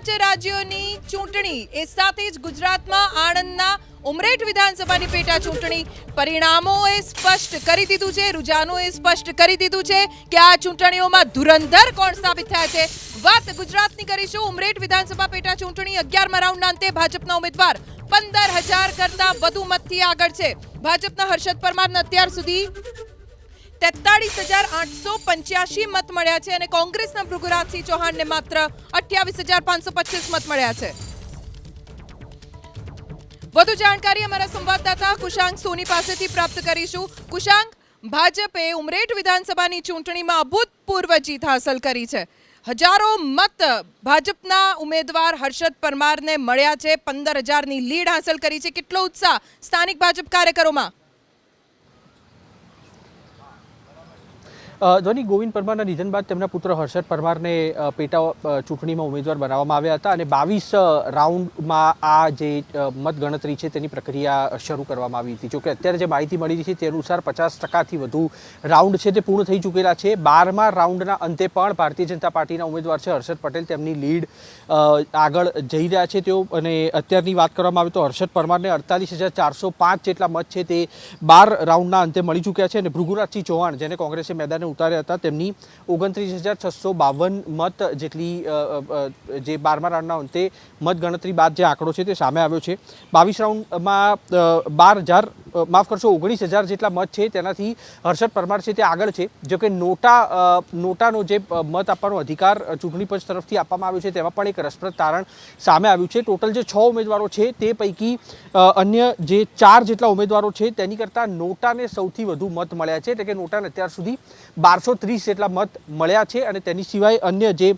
5 રાજ્યોની ચૂંટણી એ સાથે જ ગુજરાતમાં આણંદના ઉમરેઠ વિધાનસભાની પેટા ચૂંટણી પરિણામોએ સ્પષ્ટ કરી દીધું છે, રૂઝાનોએ સ્પષ્ટ કરી દીધું છે કે આ ચૂંટણીઓમાં ધુરંધર કોણ સાબિત થયા છે। વાત ગુજરાતની કરીશું। ઉમરેઠ વિધાનસભા પેટા ચૂંટણી 11મા રાઉન્ડના અંતે ભાજપના ઉમેદવાર 15,000 કરતા વધુ મતથી આગળ છે। ભાજપના હર્ષદ પરમારને અત્યાર સુધી 43,885 મત મળ્યા છે અને કોંગ્રેસના ભૃગુરાજસિંહ ચૌહાણને માત્ર 28,525 મત મળ્યા છે। વધુ જાણકારી અમારા સંવાદદાતા કુશાંગ સોની પાસેથી પ્રાપ્ત કરીશું। કુશાંગ, ભાજપે ઉમરેઠ વિધાનસભાની ચૂંટણીમાં અભૂતપૂર્વ જીત હાંસલ કરી છે। હજારો મત ભાજપના ઉમેદવાર હર્ષદ પરમારને મળ્યા છે। 15,000ની લીડ હાંસલ કરી છે। કેટલો ઉત્સાહ સ્થાનિક ભાજપ કાર્યકરોમાં? ધ્વની, ગોવિંદ પરમારના નિધન બાદ તેમના પુત્ર હર્ષદ પરમારને પેટા ચૂંટણીમાં ઉમેદવાર બનાવવામાં આવ્યા હતા અને 22 રાઉન્ડમાં આ જે મતગણતરી છે તેની પ્રક્રિયા શરૂ કરવામાં આવી હતી। જોકે અત્યારે જે માહિતી મળી રહી છે તે અનુસાર 50%થી વધુ રાઉન્ડ છે તે પૂર્ણ થઈ ચૂકેલા છે। 12મા રાઉન્ડના અંતે પણ ભારતીય જનતા પાર્ટીના ઉમેદવાર છે હર્ષદ પટેલ તેમની લીડ આગળ જઈ રહ્યા છે તેઓ। અને અત્યારની વાત કરવામાં આવે તો હર્ષદ પરમારને 48,405 જેટલા મત છે તે 12 રાઉન્ડના અંતે મળી ચૂક્યા છે અને ભૃગુરાજસિંહ ચૌહાણ જેને કોંગ્રેસે મેદાને ઉતાર્યા હતા તેમની 29,652 મત જેટલી જે 12મા રાઉન્ડના અંતે મતગણતરી બાદ જે આંકડો છે તે સામે આવ્યો છે। 22 રાઉન્ડમાં 19,000 જેટલા મત છે તેનાથી હર્ષદ પરમાર છે તે આગળ છે। જો કે નોટાનો જે મત આપવાનો અધિકાર ચૂંટણી પંચ તરફથી આપવામાં આવ્યો છે તેમાં પણ એક રસપ્રદ તારણ સામે આવ્યું છે। ટોટલ જે 6 ઉમેદવારો છે તે પૈકી અન્ય જે 4 જેટલા ઉમેદવારો છે તેની કરતાં નોટાને સૌથી વધુ મત મળ્યા છે। એટલે કે નોટાને અત્યાર સુધી 1230 જેટલા મત મળ્યા છે અને તેની સિવાય અન્ય જે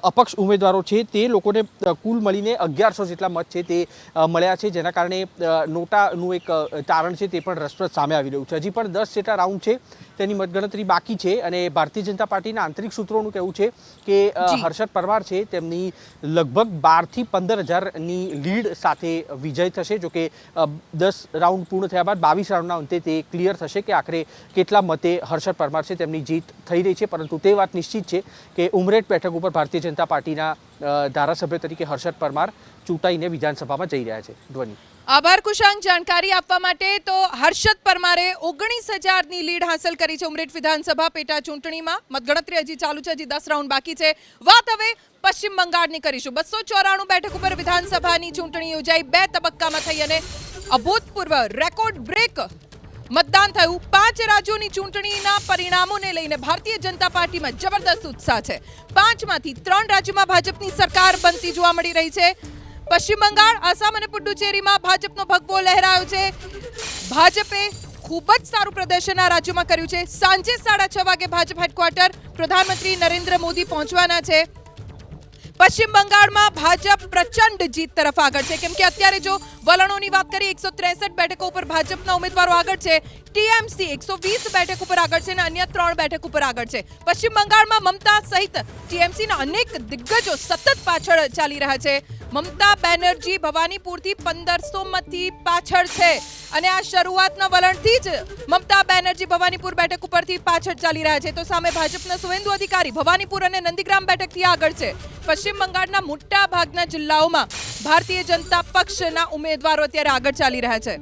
અપક્ષ ઉમેદવારો છે તે લોકોને કુલ મળીને 1100 જેટલા મત છે તે મળ્યા છે, જેના કારણે નોટાનું એક તારણ છે તે પણ રસપ્રદ સામે આવી રહ્યું છે। હજી પણ 10 જેટલા રાઉન્ડ છે તેની મતગણતરી બાકી છે અને ભારતીય જનતા પાર્ટીના આંતરિક સૂત્રોનું કહેવું છે કે હર્ષદ પરમાર છે તેમની લગભગ 12,000થી 15,000ની લીડ સાથે વિજય થશે। જો કે 10 રાઉન્ડ પૂર્ણ થયા બાદ 22 રાઉન્ડના અંતે તે ક્લિયર થશે કે આખરે કેટલા મતે હર્ષદ પરમાર છે તેમની જીત થઈ રહી છે। પરંતુ તે વાત નિશ્ચિત છે કે ઉમરેઠ બેઠક ઉપર ભારતીય જનતા પાર્ટીના ધારાસભ્ય તરીકે હર્ષદ પરમાર ચૂંટાઈને વિધાનસભામાં જઈ રહ્યા છે। ધ્વની, આભાર કુશાંગ જાણકારી આપવા માટે। તો હર્ષદ પરમારે 19,000ની લીડ હાંસલ કરી છે ઉમરેઠ વિધાનસભા પેટા ચૂંટણીમાં। મતગણતરી હજી ચાલુ છે, હજી 10 રાઉન્ડ બાકી છે। વાત હવે પશ્ચિમ બંગાળની કરીશું। 294 બેઠક ઉપર વિધાનસભાની ચૂંટણી યોજાઈ, 2 તબક્કામાં થઈ અને અભૂતપૂર્વ રેકોર્ડ બ્રેક મતદાન થયું। 5 રાજ્યોની ચૂંટણીના પરિણામોને લઈને ભારતીય જનતા પાર્ટીમાં જબરદસ્ત ઉત્સાહ છે। 5માંથી 3 રાજ્યોમાં ભાજપની સરકાર બનતી જોવા મળી રહી છે। પશ્ચિમ બંગાળ, આસામ અને પુડુચેરીમાં ભાજપનો ભગવો લહેરાયો છે। ભાજપે ખૂબ જ સારું પ્રદર્શન આ રાજ્યોમાં કર્યું છે। સાંજે 6:30 વાગે ભાજપ હેડક્વાર્ટર પ્રધાનમંત્રી નરેન્દ્ર મોદી પહોંચવાના છે। પશ્ચિમ બંગાળમાં ભાજપ પ્રચંડ જીત તરફ આગળ છે, કેમ કે અત્યારે જો વલણોની વાત કરીએ 163 બેઠકો ઉપર ભાજપના ઉમેદવારો આગળ છે। ટીએમસી 120 બેઠક ઉપર આગળ છે અને અન્ય 3 બેઠક ઉપર આગળ છે। પશ્ચિમ બંગાળમાં મમતા સહિત ટીએમસીના અનેક દિગ્ગજો સતત પાછળ ચાલી રહ્યા છે। મમતા બેનર્જી ભવાનીપુરથી 1500 મતથી પાછળ છે અને આ શરૂઆતના વલણથી જ મમતા બેનર્જી ભવાનીપુર બેઠક ઉપરથી પાછળ ચાલી રહ્યા છે। તો સામે ભાજપના સુવેન્દુ અધિકારી ભવાનીપુર અને નંદીગ્રામ બેઠકથી આગળ છે। પશ્ચિમ બંગાળના મોટા ભાગના જિલ્લાઓમાં ભારતીય જનતા પક્ષના ઉમેદવારો અત્યારે આગળ ચાલી રહ્યા છે।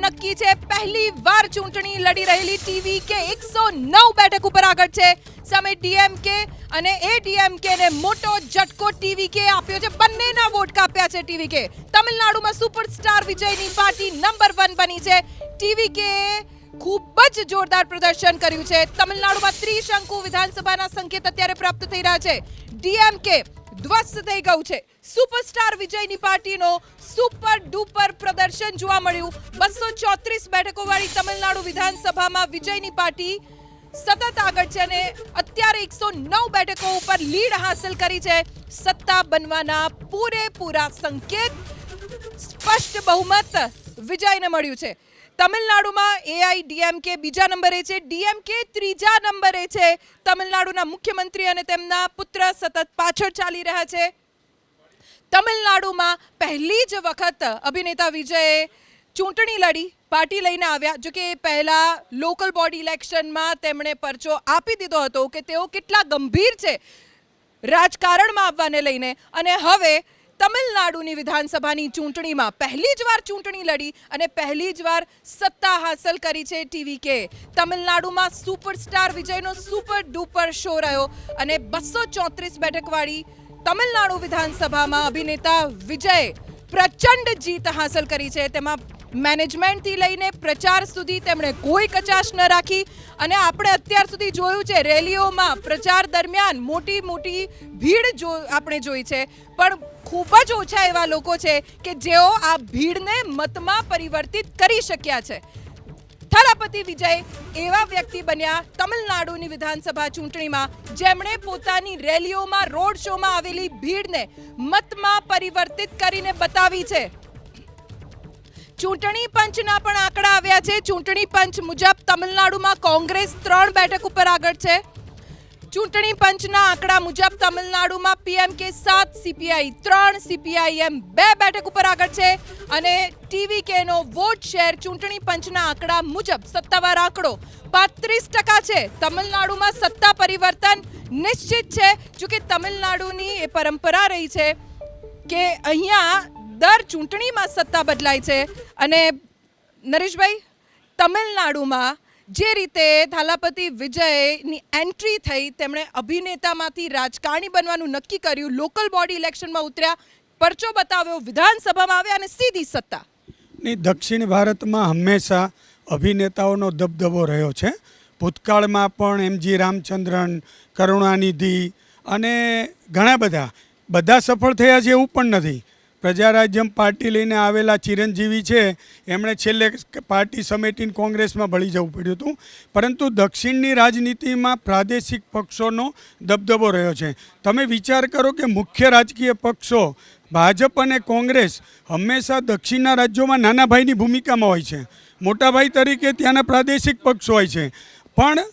નક્કી છે, પહેલી વાર ચૂંટણી લડી રહેલી ટીવીકે 109 બેઠક ઉપર આગળ છે। સામે ડીએમકે અને એડીએમકે ને મોટો ઝટકો ટીવીકે આપ્યો છે। બંનેના વોટ કાપ્યા છે ટીવીકે। તમિલનાડુમાં સુપરસ્ટાર વિજયની પાર્ટી નંબર 1 બની છે। ટીવીકે ખૂબ જ જોરદાર પ્રદર્શન કર્યું છે। તમિલનાડુમાં ત્રિશંકુ વિધાનસભાના સંકેત અત્યારે પ્રાપ્ત થઈ રહ્યા છે। ડીએમકે ધ્વસ્ત થઈ ગયું છે। સુપરસ્ટાર વિજયની પાર્ટીનો સુપર ડુપર પ્રદર્શન જોવા મળ્યું। 234 બેઠકો વાળી તમિલનાડુ વિધાનસભામાં વિજયની પાર્ટી સતત આગળ છે અને અત્યારે 109 બેઠકો ઉપર લીડ હાંસલ કરી છે। સત્તા બનવાના પૂરેપૂરા સંકેત, સ્પષ્ટ બહુમત વિજયને મળ્યું છે। તમિલનાડુમાં એઆઈડીએમકે બીજા નંબરે છે, ડીએમકે ત્રીજા નંબરે છે। તમિલનાડુના મુખ્યમંત્રી અને તેમના પુત્ર સતત પાછળ ચાલી રહ્યા છે। તમિલનાડુમાં પહેલી જ વખત અભિનેતા વિજયે ચૂંટણી લડી પાર્ટી લઈને આવ્યા. જો કે એ પહેલાં લોકલ બોડી ઇલેક્શનમાં તેમણે પરચો આપી દીધો હતો કે તેઓ કેટલા ગંભીર છે રાજકારણમાં આવવાને લઈને, અને હવે તમિલનાડુની વિધાનસભાની ચૂંટણીમાં પહેલી જ વાર ચૂંટણી લડી અને પહેલી જ વાર સત્તા હાંસલ કરી છે ટીવીકે. તમિલનાડુમાં સુપરસ્ટાર વિજયનો સુપર ડુપર શો રહ્યો અને 234 બેઠકવાળી તમિલનાડુ વિધાનસભામાં અભિનેતા વિજય પ્રચંડ જીત હાંસલ કરી છે. તેમાં મેનેજમેન્ટથી લઈને પ્રચાર સુધી તેમણે કોઈ કચાશ ન રાખી, અને આપણે અત્યાર સુધી જોયું છે રેલીઓમાં પ્રચાર દરમિયાન મોટી મોટી ભીડ આપણે જોઈ છે, પણ ખૂબ જ ઓછા એવા લોકો છે કે જેઓ આ ભીડને મતમાં પરિવર્તિત કરી શક્યા છે. થલાપતિ વિજય એવા વ્યક્તિ બન્યા તમિલનાડુની વિધાનસભા ચૂંટણીમાં જેમણે પોતાની રેલીઓમાં, રોડ શોમાં આવેલી ભીડને મતમાં પરિવર્તિત કરીને બતાવી છે. ચૂંટણી પંચના પણ આંકડા આવ્યા છે. ચૂંટણી પંચ મુજબ તમિલનાડુમાં કોંગ્રેસ 3 બેઠક ઉપર આગળ છે. ચૂંટણી પંચના આંકડા મુજબ તમિલનાડુમાં પીએમકે 7, સીપીઆઈ 3, સીપીઆઈએમ 2 બેઠક ઉપર આગળ છે, અને ટીવીકેનો વોટ શેર ચૂંટણી પંચના આંકડા મુજબ સત્તાવાર આંકડો 35% છે. તમિલનાડુમાં સત્તા પરિવર્તન નિશ્ચિત છે. જો કે તમિલનાડુની એ પરંપરા રહી છે કે અહીંયા દર ચૂંટણીમાં સત્તા બદલાય છે. અને નરેશભાઈ, તમિલનાડુમાં જે રીતે થાલાપતિ વિજયની એન્ટ્રી થઈ, તેમણે અભિનેતામાંથી રાજકારણી બનવાનું નક્કી કર્યું, લોકલ બોડી ઇલેક્શનમાં ઉતર્યા, પરચો બતાવ્યો, વિધાનસભામાં આવ્યા અને સીધી સત્તા. દક્ષિણ ભારતમાં હંમેશા અભિનેતાઓનો દબદબો રહ્યો છે. ભૂતકાળમાં પણ એમજી રામચંદ્રન, કરુણાનિધિ અને ઘણા બધા સફળ થયા છે એવું પણ નથી. પ્રજારાજ્યમ પાર્ટી લઈને આવેલા ચિરંજીવી છે, એમણે છેલ્લે પાર્ટી સમેટીને કોંગ્રેસમાં ભળી જવું પડ્યું હતું. પરંતુ દક્ષિણની રાજનીતિમાં પ્રાદેશિક પક્ષોનો દબદબો રહ્યો છે. તમે વિચાર કરો કે મુખ્ય રાજકીય પક્ષો ભાજપ અને કોંગ્રેસ હંમેશા દક્ષિણના રાજ્યોમાં નાના ભાઈની ભૂમિકામાં હોય છે. મોટા ભાઈ તરીકે ત્યાંના પ્રાદેશિક પક્ષો હોય છે. પણ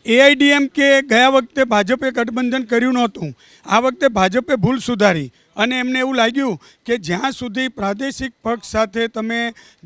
એઆઈડીએમકે ગયા વખતે ભાજપે ગઠબંધન કર્યું નહોતું. આ વખતે ભાજપે ભૂલ સુધારી અને એમને એવું લાગ્યું કે જ્યાં સુધી પ્રાદેશિક પક્ષ સાથે તમે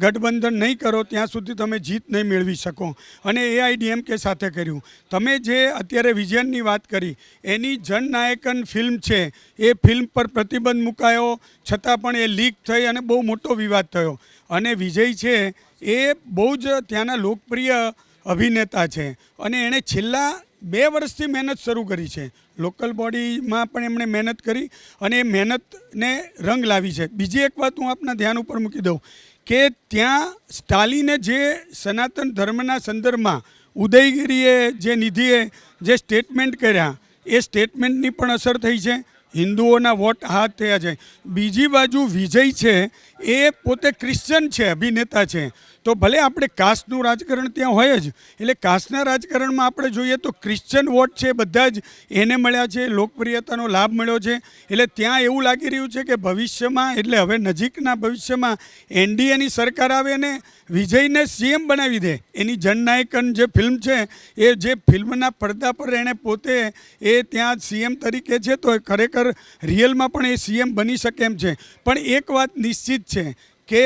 ગઠબંધન નહીં કરો ત્યાં સુધી તમે જીત નહીં મેળવી શકો, અને એઆઈડીએમકે સાથે કર્યું. તમે જે અત્યારે વિઝનની વાત કરી, એની જનનાયકન ફિલ્મ છે, એ ફિલ્મ પર પ્રતિબંધ મુકાયો છતાં પણ એ લીક થઈ અને બહુ મોટો વિવાદ થયો. અને વિજય છે એ બહુ જ ત્યાંના લોકપ્રિય અભિનેતા છે, અને એણે છેલ્લા 2 વર્ષથી મહેનત શરૂ કરી છે. લોકલ બોડીમાં પણ એમણે મહેનત કરી અને એ મહેનતને રંગ લાવી છે. બીજી એક વાત હું આપના ધ્યાન ઉપર મૂકી દઉં કે ત્યાં સ્ટાલિને જે સનાતન ધર્મના સંદર્ભમાં ઉદયગીરીએ જે નિધિએ જે સ્ટેટમેન્ટ કર્યા, એ સ્ટેટમેન્ટની પણ અસર થઈ છે. હિન્દુઓના વોટ હાથ થયા છે. બીજી બાજુ વિજય છે એ પોતે ક્રિશ્ચન છે, અભિનેતા છે. તો ભલે આપણે કાસ્ટનું રાજકારણ ત્યાં હોય જ, એટલે કાસ્ટના રાજકારણમાં આપણે જોઈએ તો ક્રિશ્ચન વોટ છે બધા જ એને મળ્યા છે, લોકપ્રિયતાનો લાભ મળ્યો છે. એટલે ત્યાં એવું લાગી રહ્યું છે કે ભવિષ્યમાં, એટલે હવે નજીકના ભવિષ્યમાં એનડીએની સરકાર આવે ને વિજયને સીએમ બનાવી દે. એની જનનાયકન જે ફિલ્મ છે, એ જે ફિલ્મના પડદા પર એણે પોતે એ ત્યાં સીએમ તરીકે છે, તો ખરેખર રિયલમાં પણ એ સીએમ બની શકે એમ છે. પણ એક વાત નિશ્ચિત છે કે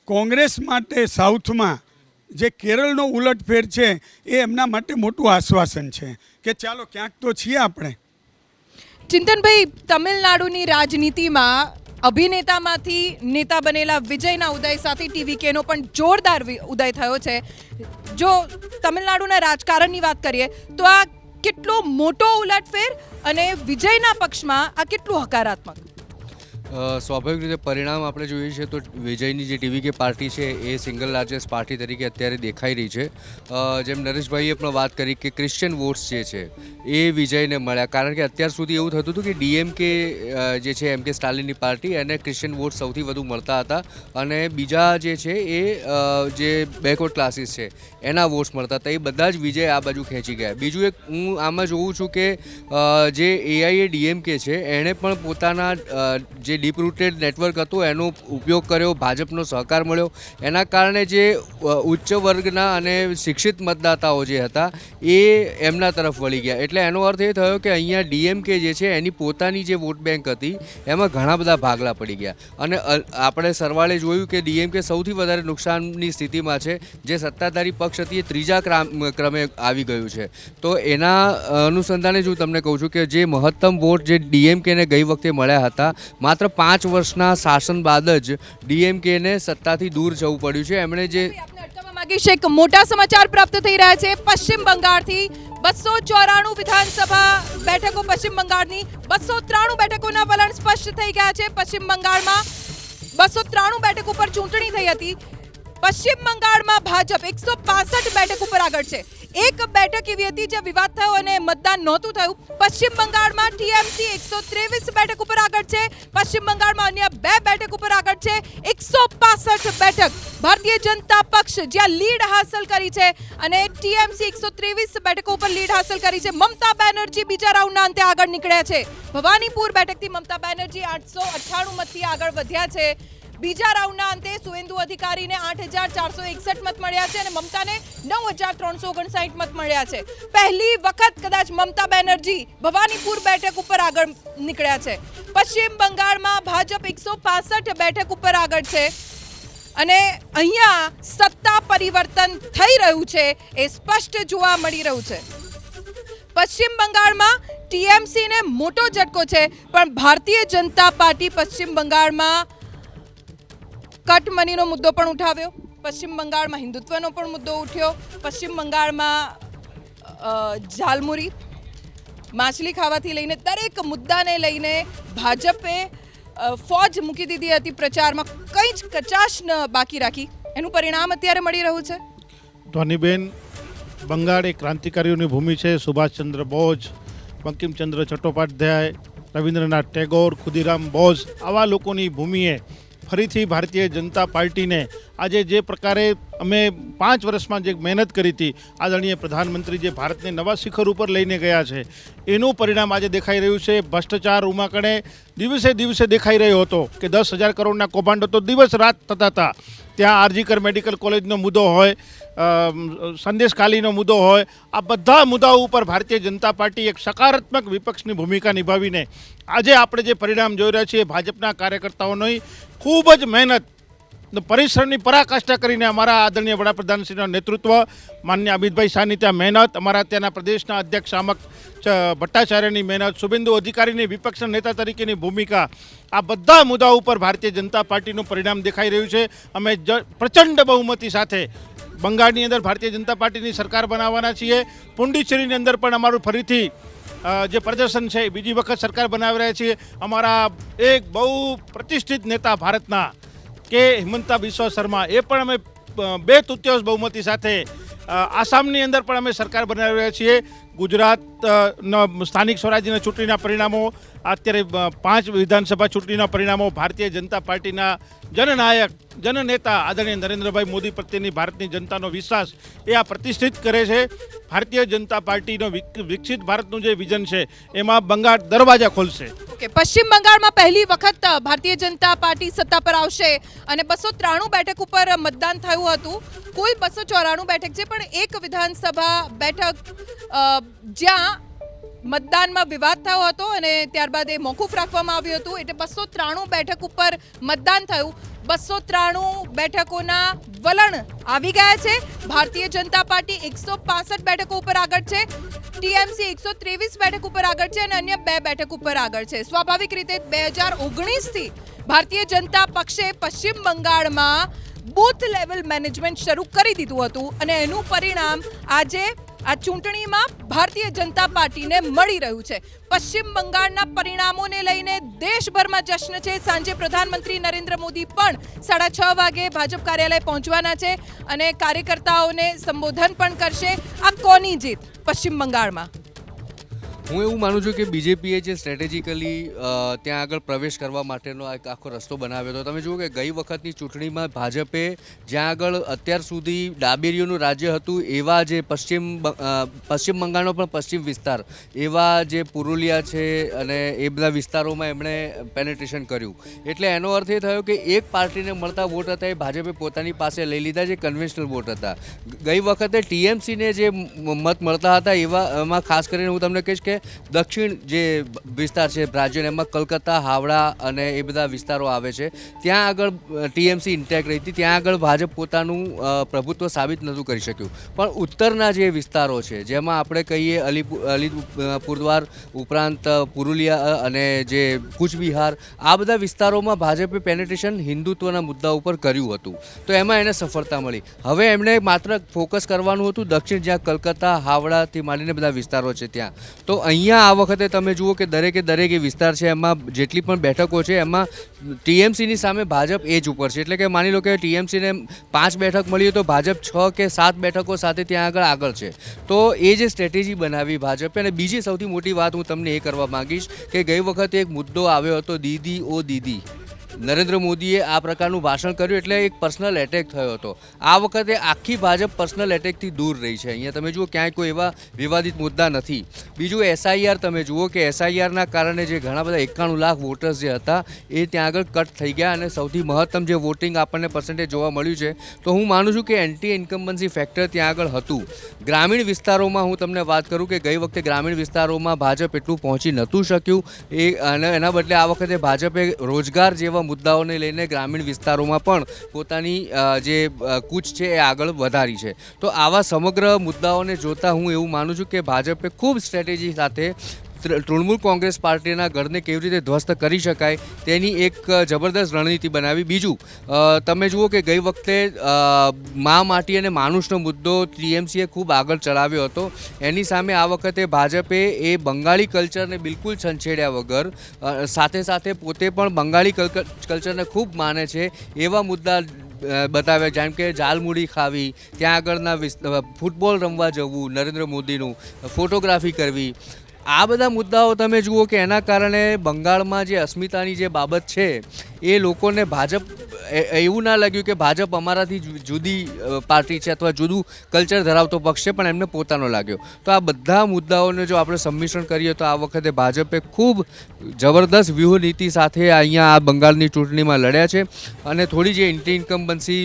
કોંગ્રેસ માટે સાઉથમાં જે કેરળનો ઉલટફેર છે એ એમના માટે મોટું આશ્વાસન છે કે ચાલો ક્યાંક તો છીએ આપણે. ચિંતનભાઈ, તમિલનાડુની રાજનીતિમાં અભિનેતામાંથી નેતા બનેલા વિજયના ઉદય સાથે ટીવીકેનો પણ જોરદાર ઉદય થયો છે. જો તમિલનાડુના રાજકારણની વાત કરીએ તો આ કેટલો મોટો ઉલટફેર અને વિજયના પક્ષમાં આ કેટલું હકારાત્મક? સ્વાભાવિક રીતે પરિણામ આપણે જોઈએ છીએ તો વિજયની જે ટીવીકે પાર્ટી છે એ સિંગલ લાર્જેસ્ટ પાર્ટી તરીકે અત્યારે દેખાઈ રહી છે. જેમ નરેશભાઈએ પણ વાત કરી કે ક્રિશ્ચિયન વોટ્સ જે છે એ વિજયને મળ્યા, કારણ કે અત્યાર સુધી એવું થતું હતું કે ડીએમકે જે છે એમકે સ્ટાલિનની પાર્ટી એને ક્રિશ્ચિયન વોટ સૌથી વધુ મળતા હતા, અને બીજા જે છે એ જે બેકવર્ડ ક્લાસીસ છે એના વોટ્સ મળતા હતા. એ બધા જ વિજય આ બાજુ ખેંચી ગયા. બીજું એક હું આમાં જોઉં છું કે જે એઆઈએ ડીએમકે છે એણે પણ પોતાના જે ડીપ રૂટેડ નેટવર્ક હતું એનો ઉપયોગ કર્યો, ભાજપનો સહકાર મળ્યો, એના કારણે જે ઉચ્ચ વર્ગના અને શિક્ષિત મતદાતાઓ જે હતા એ એમના તરફ વળી ગયા. એટલે એનો અર્થ એ થયો કે અહીંયા ડીએમકે જે છે એની પોતાની જે વોટ બેંક હતી એમાં ઘણા બધા ભાગલા પડી ગયા. અને આપણે સરવાળે જોયું કે ડીએમકે સૌથી વધારે નુકસાનની સ્થિતિમાં છે. જે સત્તાધારી પક્ષ હતી એ ત્રીજા ક્રમે આવી ગયું છે. તો એના અનુસંધાને જો તમને કહું છું કે જે મહત્તમ વોટ જે ડીએમકેને ગઈ વખતે મળ્યા હતા, માત્ર 5 વર્ષના શાસન બાદ જ ડીએમકેને સત્તાથી દૂર જવું પડ્યું છે. એમણે જે આપને અટકાવવા માંગીશ, એક મોટા સમાચાર પ્રાપ્ત થઈ રહ્યા છે પશ્ચિમ બંગાળથી. 294 વિધાનસભા બેઠકો પશ્ચિમ બંગાળની, 293 બેઠકોના વલણ સ્પષ્ટ થઈ ગયા છે. પશ્ચિમ બંગાળમાં 293 બેઠક ઉપર ચૂંટણી થઈ હતી. પશ્ચિમ બંગાળમાં ભાજપ 165 બેઠક ઉપર આગળ છે. એક બેઠક એવી હતી જે વિવાદ થયો અને મતદાન નહોતું થયું. પશ્ચિમ બંગાળમાં ટીએમસી 123 બેઠક ઉપર આગળ છે. પશ્ચિમ બંગાળમાં અન્ય 2 બેઠક ઉપર આગળ છે. 165 બેઠક ભારતીય જનતા પક્ષ જ્યાં લીડ હાંસલ કરી છે અને ટીએમસી 123 બેઠકો ઉપર લીડ હાંસલ કરી છે. મમતા બેનર્જી બીજા રાઉન્ડના અંતે આગળ નીકળ્યા છે. ભવાનીપુર બેઠકથી મમતા બેનર્જી 898 મતથી આગળ વધ્યા છે. બીજા રાઉન્ડના અંતે સુવેન્દુ અધિકારીને 8461 મત મળ્યા છે અને મમતાને 9359 મત મળ્યા છે. પહેલી વખત કદાચ મમતા બેનર્જી ભવાનીપુર બેઠક ઉપર આગળ નીકળ્યા છે. પશ્ચિમ બંગાળમાં ભાજપ 165 બેઠક ઉપર આગળ છે અને અહીંયા સત્તા પરિવર્તન થઈ રહ્યું છે એ સ્પષ્ટ જોવા મળી રહ્યું છે. પશ્ચિમ બંગાળમાં ટીએમસીને મોટો ઝટકો છે, પણ ભારતીય જનતા પાર્ટી પશ્ચિમ બંગાળમાં કટ મનીનો મુદ્દો પણ ઉઠાવ્યો. પશ્ચિમ બંગાળમાં હિન્દુત્વનો પણ મુદ્દો ઉઠ્યો. પશ્ચિમ બંગાળમાં ઝાલમુરી, માછલી ખાવાથી લઈને દરેક મુદ્દાને લઈને ભાજપે ફોજ મૂકી દીધી હતી પ્રચારમાં. કંઈ જ કચાશ ન બાકી રાખી. એનું પરિણામ અત્યારે મળી રહ્યું છે. ધ્વનિબેન, બંગાળ એ ક્રાંતિકારીઓની ભૂમિ છે. સુભાષચંદ્ર બોઝ, બંકિમચંદ્ર ચટ્ટોપાધ્યાય, રવિન્દ્રનાથ ટેગોર, ખુદીરામ બોઝ, આવા લોકોની ભૂમિએ ફરીથી ભારતીય જનતા પાર્ટીને આજે જે પ્રકારે અમે 5 વર્ષમાં જે મહેનત કરી હતી, આદરણીય પ્રધાનમંત્રી જે ભારતને નવા શિખર ઉપર લઈને ગયા છે, એનું પરિણામ આજે દેખાઈ રહ્યું છે. ભ્રષ્ટાચાર ઉમાકણે દિવસે દિવસે દેખાઈ રહ્યો હતો કે 10,000 કરોડના કૌભાંડો તો દિવસ રાત થતા હતા. ત્યાં આરજીકર મેડિકલ કોલેજનો મુદ્દો હોય, સંદેશખાલીનો મુદ્દો હોય, આ બધા મુદ્દાઓ ઉપર ભારતીય જનતા પાર્ટી એક સકારાત્મક વિપક્ષની ભૂમિકા નિભાવીને આજે આપણે જે પરિણામ જોઈ રહ્યા છીએ, ભાજપના કાર્યકર્તાઓની ખૂબ જ મહેનત, પરિશ્રમની પરાકાષ્ઠા કરીને અમારા આદરણીય વડાપ્રધાનશ્રીના નેતૃત્વ, માનનીય અમિતભાઈ શાહની ત્યાં મહેનત, અમારા ત્યાંના પ્રદેશના અધ્યક્ષ શામક ભટ્ટાચાર્યની મહેનત, શુભેન્દુ અધિકારીની વિપક્ષના નેતા તરીકેની ભૂમિકા, આ બધા મુદ્દાઓ ઉપર ભારતીય જનતા પાર્ટીનું પરિણામ દેખાઈ રહ્યું છે. અમે પ્રચંડ બહુમતી સાથે બંગાળની અંદર ભારતીય જનતા પાર્ટીની સરકાર બનાવવાના છીએ. પુંડિચેરીની અંદર પણ અમારું ફરીથી જે પ્રદર્શન છે, બીજી વખત સરકાર બનાવી રહ્યા છીએ. અમારા એક બહુ પ્રતિષ્ઠિત નેતા ભારતના કે હિમંતા બિસ્વા શર્મા, એ પણ અમે 2/3 બહુમતી સાથે આસામની અંદર પણ અમે સરકાર બનાવી રહ્યા છીએ. ગુજરાતના સ્થાનિક સ્વરાજ્યના ચૂંટણીના પરિણામો, અત્યારે 5 વિધાનસભા ચૂંટણીના પરિણામો ભારતીય જનતા પાર્ટીના જનનાયક, જનનેતા આદરણીય નરેન્દ્રભાઈ મોદી પ્રત્યેની ભારતની જનતાનો વિશ્વાસ એ આ પ્રતિષ્ઠિત કરે છે. ભારતીય જનતા પાર્ટીનો વિકસિત ભારતનું જે વિઝન છે એમાં બંગાળ દરવાજા ખોલશે. ઓકે, પશ્ચિમ બંગાળમાં પહેલી વખત ભારતીય જનતા પાર્ટી સત્તા પર આવશે અને 293 બેઠક ઉપર મતદાન થયું હતું. કુલ 294 બેઠક છે, પણ એક વિધાનસભા બેઠક જ્યાં મતદાનમાં વિવાદ થયો હતો અને ત્યારબાદ એ મોકૂફ રાખવામાં આવ્યું હતું. એટલે 293 બેઠક ઉપર મતદાન થયું. 293 બેઠકોના વલણ આવી ગયા છે. ભારતીય જનતા પાર્ટી 165 બેઠકો ઉપર આગળ છે. ટીએમસી 123 બેઠક ઉપર આગળ છે અને અન્ય 2 બેઠક ઉપર આગળ છે. સ્વાભાવિક રીતે 2019થી ભારતીય જનતા પક્ષે પશ્ચિમ બંગાળમાં બૂથ લેવલ મેનેજમેન્ટ શરૂ કરી દીધું હતું અને એનું પરિણામ આજે આ ચૂંટણીમાં ભારતીય જનતા પાર્ટીને મળી રહ્યું છે. પશ્ચિમ બંગાળના પરિણામોને લઈને દેશભરમાં જશ્ન છે. સાંજે પ્રધાનમંત્રી નરેન્દ્ર મોદી પણ 6:30 વાગે ભાજપ કાર્યાલય પહોંચવાના છે અને કાર્યકર્તાઓને સંબોધન પણ કરશે. આ કોની જીત પશ્ચિમ બંગાળમાં? હું એવું માનું છું કે બીજેપીએ જે સ્ટ્રેટેજિકલી ત્યાં આગળ પ્રવેશ કરવા માટેનો એક આખો રસ્તો બનાવ્યો હતો. તમે જુઓ કે ગઈ વખતની ચૂંટણીમાં ભાજપે જ્યાં આગળ અત્યાર સુધી ડાબેરીઓનું રાજ્ય હતું એવા જે પશ્ચિમ બંગાળનો પણ પશ્ચિમ વિસ્તાર એવા જે પુરુલિયા છે અને એ બધા વિસ્તારોમાં એમણે પેનેટ્રેશન કર્યું. એટલે એનો અર્થ એ થયો કે એક પાર્ટીને મળતા વોટ હતા એ ભાજપે પોતાની પાસે લઈ લીધા, જે કન્વેન્શનલ વોટ હતા. ગઈ વખતે ટીએમસીને જે મત મળતા હતા એમાં ખાસ કરીને હું તમને કહીશ કે દક્ષિણ જે વિસ્તાર છે રાજ્યને, એમાં કલકત્તા, હાવડા અને એ બધા વિસ્તારો આવે છે. ત્યાં આગળ ટીએમસી ઇન્ટેક રહી હતી, ત્યાં આગળ ભાજપ પોતાનું પ્રભુત્વ સાબિત નહોતું કરી શક્યું. પણ ઉત્તરના જે વિસ્તારો છે જેમાં આપણે કહીએ અલીપુરદ્વાર ઉપરાંત પુરુલિયા અને જે કૂચબિહાર, આ બધા વિસ્તારોમાં ભાજપે પેનેટ્રેશન હિન્દુત્વના મુદ્દા ઉપર કર્યું હતું. તો એમાં એને સફળતા મળી. હવે એમણે માત્ર ફોકસ કરવાનું હતું દક્ષિણ, જ્યાં કલકત્તા, હાવડાથી માંડીને બધા વિસ્તારો છે ત્યાં. તો અહીંયા આ વખતે તમે જુઓ કે દરેક એ વિસ્તાર છે એમાં જેટલી પણ બેઠકો છે એમાં ટીએમસીની સામે ભાજપ એજ ઉપર છે. એટલે કે માની લો કે ટીએમસીને 5 બેઠક મળી હોય તો ભાજપ 6 કે 7 બેઠકો સાથે ત્યાં આગળ છે. તો એ જે સ્ટ્રેટેજી બનાવી ભાજપે. અને બીજી સૌથી મોટી વાત હું તમને એ કરવા માંગીશ કે ગઈ વખતે એક મુદ્દો આવ્યો હતો દીદી ઓ દીદી. નરેન્દ્ર મોદીએ આ પ્રકારનું ભાષણ કર્યું એટલે એક પર્સનલ એટેક થયો હતો. આ વખતે આખી ભાજપ પર્સનલ એટેકથી દૂર રહી છે. અહીંયા તમે જુઓ ક્યાંય કોઈ એવા વિવાદિત મુદ્દા નથી. બીજું એસઆઈઆર, તમે જુઓ કે એસઆઈઆરના કારણે જે ઘણા બધા 91 લાખ વોટર્સ જે હતા એ ત્યાં આગળ કટ થઈ ગયા અને સૌથી મહત્તમ જે વોટિંગ આપણને પર્સન્ટેજ જોવા મળ્યું છે. તો હું માનું છું કે એન્ટી ઇન્કમ્બન્સી ફેક્ટર ત્યાં આગળ હતું. ગ્રામીણ વિસ્તારોમાં હું તમને વાત કરું કે ગઈ વખતે ગ્રામીણ વિસ્તારોમાં ભાજપ એટલું પહોંચી નહોતું શક્યું અને એના બદલે આ વખતે ભાજપે રોજગાર જેવા મુદ્દાઓને લઈને ગ્રામીણ વિસ્તારોમાં પણ પોતાની જે કૂચ છે એ આગળ વધારી છે. તો આવા સમગ્ર મુદ્દાઓને જોતા હું એવું માનું છું કે ભાજપે ખૂબ સ્ટ્રેટેજી સાથે તૃણમૂલ કોંગ્રેસ પાર્ટીના ગઢને કેવી રીતે ધ્વસ્ત કરી શકાય તેની એક જબરદસ્ત રણનીતિ બનાવી. બીજું તમે જુઓ કે ગઈ વખતે મા માટી અને માનુષનો મુદ્દો ટીએમસીએ ખૂબ આગળ ચલાવ્યો હતો. એની સામે આ વખતે ભાજપે એ બંગાળી કલ્ચરને બિલકુલ છંછેડ્યા વગર સાથે સાથે પોતે પણ બંગાળી કલ્ચરને ખૂબ માને છે એવા મુદ્દા બતાવ્યા. જેમ કે ઝાલમુડી ખાવી, ત્યાં આગળના ફૂટબોલ રમવા જવું નરેન્દ્ર મોદીનું, ફોટોગ્રાફી કરવી, આ બધા મુદ્દાઓ તમે જુઓ કે એના કારણે બંગાળમાં જે અસ્મિતાની જે બાબત છે એ લોકોને ભાજપ એવું ના લાગ્યું કે ભાજપ અમારાથી જુદી પાર્ટી છે અથવા જુદું કલ્ચર ધરાવતો પક્ષ છે, પણ એમને પોતાનો લાગ્યો. તો આ બધા મુદ્દાઓને જો આપણે સંમિશ્રણ કરીએ તો આ વખતે ભાજપે ખૂબ જબરદસ્ત વ્યૂહ નીતિ સાથે અહીંયા આ બંગાળની ચૂંટણીમાં લડ્યા છે અને થોડી જે એન્ટી ઇન્કમ્બન્સી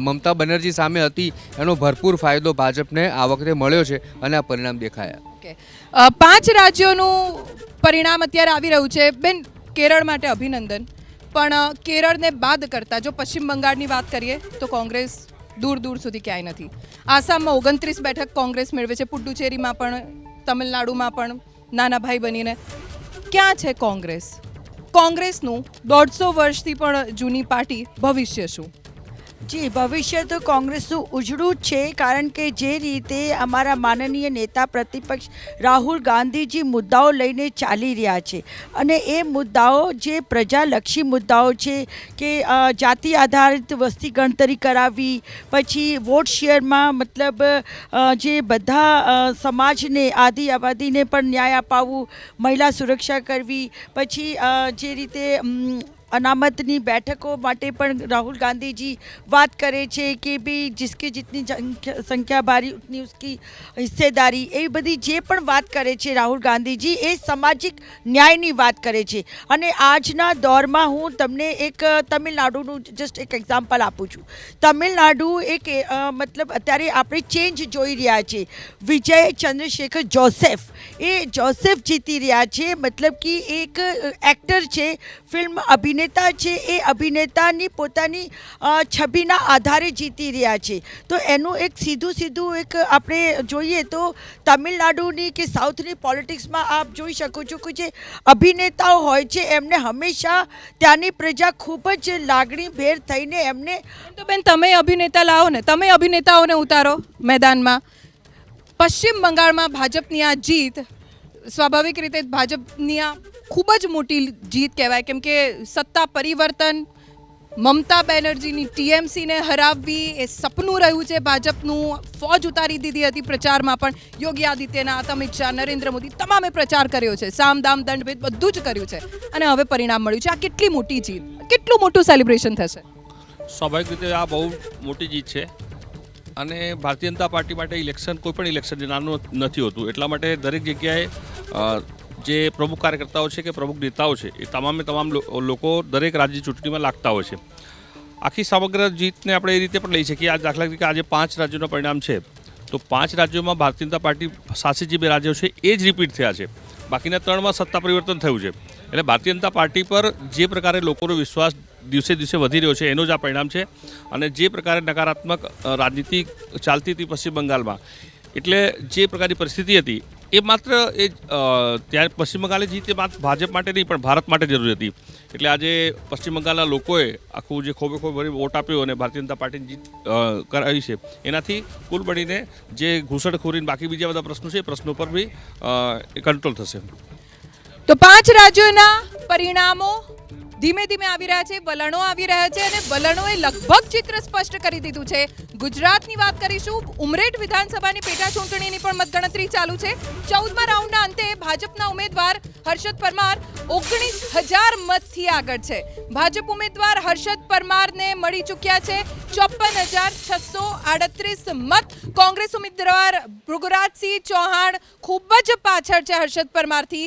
મમતા બેનર્જી સામે હતી એનો ભરપૂર ફાયદો ભાજપને આ વખતે મળ્યો છે અને આ પરિણામ દેખાયા. 5 રાજ્યોનું પરિણામ અત્યારે આવી રહ્યું છે. બેન, કેરળ માટે અભિનંદન. પણ કેરળને બાદ કરતાં જો પશ્ચિમ બંગાળની વાત કરીએ તો કોંગ્રેસ દૂર સુધી ક્યાંય નથી. આસામમાં 29 બેઠક કોંગ્રેસ મેળવે છે, પુડ્ડુચેરીમાં પણ, તમિલનાડુમાં પણ નાના ભાઈ બનીને. ક્યાં છે કોંગ્રેસ? કોંગ્રેસનું 150 વર્ષથી પણ જૂની પાર્ટી ભવિષ્ય શું? જી, ભવિષ્ય તો કોંગ્રેસનું ઉજળું જ છે, કારણ કે જે રીતે અમારા માનનીય નેતા પ્રતિપક્ષ રાહુલ ગાંધીજી મુદ્દાઓ લઈને ચાલી રહ્યા છે અને એ મુદ્દાઓ જે પ્રજાલક્ષી મુદ્દાઓ છે કે જાતિ આધારિત વસ્તી ગણતરી કરાવવી, પછી વોટ શેરમાં મતલબ જે બધા સમાજને આદિ આબાદીને પણ ન્યાય અપાવવું, મહિલા સુરક્ષા કરવી, પછી જે રીતે અનામતની બેઠકો માટે પણ રાહુલ ગાંધીજી વાત કરે છે કે ભાઈ જિસકી જીતની સંખ્યા ભારી ઉતની ઉસકી હિસ્સેદારી, એ બધી જે પણ વાત કરે છે રાહુલ ગાંધીજી એ સામાજિક ન્યાયની વાત કરે છે. અને આજના દોરમાં હું તમને એક તમિલનાડુનું જસ્ટ એક એક્ઝામ્પલ આપું છું. તમિલનાડુ એક મતલબ અત્યારે આપણે ચેન્જ જોઈ રહ્યા છે. વિજય ચંદ્રશેખર જોસેફ, એ જોસેફ જીતી રહ્યા છે. મતલબ કે એક એક્ટર છે, ફિલ્મ અભિનેતા છે, એ અભિનેતાની પોતાની છબીના આધારે જીતી રહ્યા છે. તો એનું એક સીધું એક આપણે જોઈએ તો તમિલનાડુની કે સાઉથની પોલિટિક્સમાં આપ જોઈ શકો છો કે જે અભિનેતાઓ હોય છે એમને હંમેશા ત્યાંની પ્રજા ખૂબ જ લાગણીભેર થઈને એમને. તો બેન, તમે અભિનેતા લાવો ને, તમે અભિનેતાઓને ઉતારો મેદાનમાં. પશ્ચિમ બંગાળમાં ભાજપની આ જીત સ્વાભાવિક રીતે ભાજપની આ ખૂબ જ મોટી જીત કહેવાય, કેમ કે સત્તા પરિવર્તન મમતા બેનર્જીની ટીએમસીને હરાવવી એ સપનું રહ્યું છે ભાજપનું. ફોજ ઉતારી દીધી હતી પ્રચારમાં, પણ યોગી આદિત્યનાથ, અમિત શાહ, નરેન્દ્ર મોદી તમામે પ્રચાર કર્યો છે, સામ દામ દંડ ભેદ બધું જ કર્યું છે, અને હવે પરિણામ મળ્યું છે. આ કેટલી મોટી જીત, કેટલું મોટું સેલિબ્રેશન થશે? સ્વાભાવિક રીતે આ બહુ મોટી જીત છે અને ભારતીય જનતા પાર્ટી માટે ઇલેક્શન કોઈ પણ ઇલેક્શન જે નાનું નથી હોતું, એટલા માટે દરેક જગ્યાએ જે પ્રમુખ કાર્યકર્તાઓ છે કે પ્રમુખ નેતાઓ છે એ તમામ લોકો દરેક રાજ્ય ચૂંટણીમાં લાગતા હોય છે. આખી સમગ્ર જીતને આપણે એ રીતે પણ લઈ શકીએ. આ દાખલા તરીકે આજે 5 રાજ્યોનું પરિણામ છે, તો 5 રાજ્યોમાં ભારતીય જનતા પાર્ટી શાસિત જે 2 રાજ્યો છે એ જ રિપીટ થયા છે, બાકીના 3માં સત્તા પરિવર્તન થયું છે. એટલે ભારતીય જનતા પાર્ટી પર જે પ્રકારે લોકોનો વિશ્વાસ દિવસે દિવસે વધી રહ્યો છે એનું જ આ પરિણામ છે. અને જે પ્રકારે નકારાત્મક રાજનીતિ ચાલતી હતી પશ્ચિમ બંગાળમાં, એટલે જે પ્રકારની પરિસ્થિતિ હતી એ માત્ર ત્યારે પશ્ચિમ બંગાળે જીત એ માત્ર ભાજપ માટે નહીં પણ ભારત માટે જરૂરી હતી. એટલે આજે પશ્ચિમ બંગાળના લોકોએ આખું જે ખોબે ભરી વોટ આપ્યો અને ભારતીય જનતા પાર્ટીની જીત કરાવી છે, એનાથી કુલ મળીને જે ઘૂસણખોરી બાકી બીજા બધા પ્રશ્નો છે એ પ્રશ્નો પર બી કંટ્રોલ થશે. તો 5 રાજ્યોના પરિણામો ધીમે ધીમે આવી રહ્યા છે, વલણો આવી રહ્યા છે, અને વલણોએ લગભગ ચિત્ર સ્પષ્ટ કરી દીધું છે. ગુજરાતની વાત કરીશું. ઉમરેઠ વિધાનસભાની પેટા ચૂંટણીની પણ મતગણતરી ચાલુ છે. 14મા રાઉન્ડના અંતે ભાજપના ઉમેદવાર હર્ષદ પરમાર 19,000 મતથી આગળ છે. ભાજપ ઉમેદવાર હર્ષદ પરમારને મળી ચૂક્યા છે 54,638 મત. કોંગ્રેસ ઉમેદવાર ભૃગરાજસિંહ ચૌહાણ ખૂબ જ પાછળ છે હર્ષદ પરમારથી